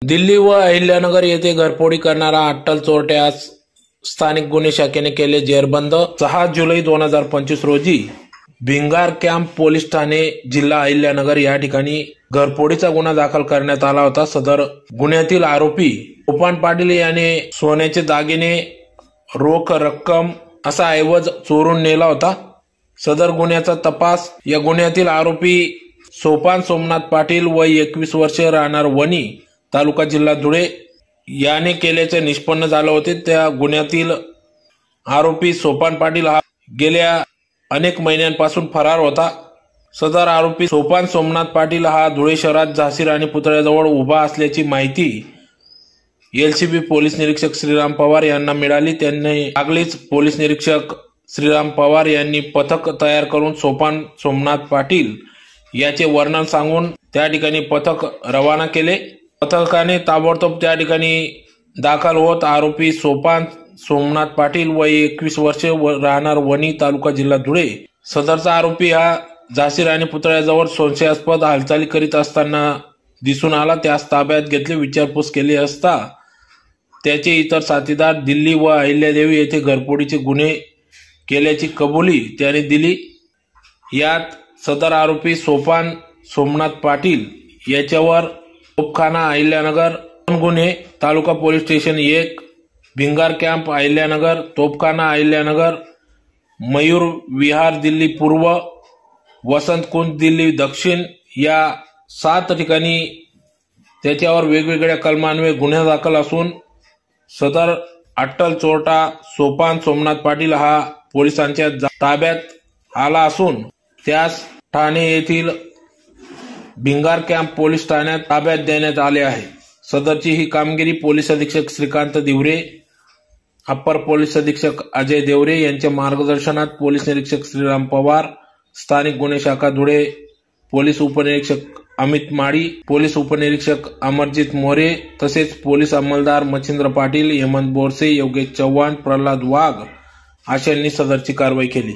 दिल्ली व अहिल्यानगर येथे घरफोडी करणारा अट्टल चोरट्यास स्थानिक गुन्हे शाखेने केले जेरबंद। 6 जुलै 2025 रोजी भिंगार कॅम्प पोलीस ठाणे जिल्हा अहिल्यानगर या ठिकाणी घरफोडीचा गुन्हा दाखल करण्यात आला होता। सदर गुन्ह्यातील आरोपी सोपान पाटील याने सोन्याचे दागिने, रोख रक्कम असा ऐवज चोरून नेला होता। सदर गुन्ह्याचा तपास या गुन्ह्यातील आरोपी सोपान सोमनाथ पाटील वय 21 वर्षे राहणार वणी तालुका जिल्हा धुळे याने केल्याचे निष्पन्न झाले होते। त्या गुन्ह्यातील आरोपी सोपान पाटील हा गेल्या अनेक महिन्यांपासून फरार होता। सदर आरोपी सोपान सोमनाथ पाटील हा धुळे शहरात झाशी राणी पुतळ्याजवळ उभा असल्याची माहिती एलसीबी पोलीस निरीक्षक श्रीराम पवार यांना मिळाली। त्यांनी आगलीच पोलीस निरीक्षक श्रीराम पवार यांनी पथक तयार करून सोपान सोमनाथ पाटील याचे वर्णन सांगून त्या ठिकाणी पथक रवाना केले। पथकाने ताबडतोब त्या ठिकाणी दाखल होत आरोपी सोपान सोमनाथ पाटील वय 21 वर्षे राहणार वणी तालुका जिल्हा धुळे सदरचा आरोपी हा झाशी राणी पुतळ्याजवळ संशयास्पद हालचाली करीत असताना दिसून आला। त्यास ताब्यात घेतले, विचारपूस केली असता त्याचे इतर साथीदार दिल्ली व अहिल्यादेवी येथे घरफोडीचे गुन्हे केल्याची कबुली त्याने दिली। यात सदर आरोपी सोपान सोमनाथ पाटील याच्यावर तोपखाना अहिल्यानगर गुन्हे taluka police station 1 Bhingar camp Ahilyanagar, Topkhana Ahilyanagar, Mayur Vihar Delhi पूर्व, वसंत कुंज दिल्ली दक्षिण या 7 ठिकाणी त्याच्यावर वेगवेगळ्या कलमान्वये गुन्हे दाखल असून सदर अट्टल चोरटा सोपान सोमनाथ पाटील हा पोलिसांच्या ताब्यात आला असून त्यास ठाणे येथील भिंगार कॅम्प पोलीस ठाण्यात ताब्यात देण्यात आले आहे। सदरची ही कामगिरी पोलीस अधीक्षक श्रीकांत दिवरे, अप्पर पोलीस अधीक्षक अजय देवरे यांच्या मार्गदर्शनात पोलीस निरीक्षक श्रीराम पवार, स्थानिक गुन्हे शाखा धुळे, पोलीस उपनिरीक्षक अमित माळी, पोलीस उपनिरीक्षक अमरजीत मोरे तसेच पोलीस अंमलदार मच्छिंद्र पाटील, हेमंत बोरसे, योगेश चव्हाण, प्रल्हाद वाघ अशांनी सदरची कारवाई केली।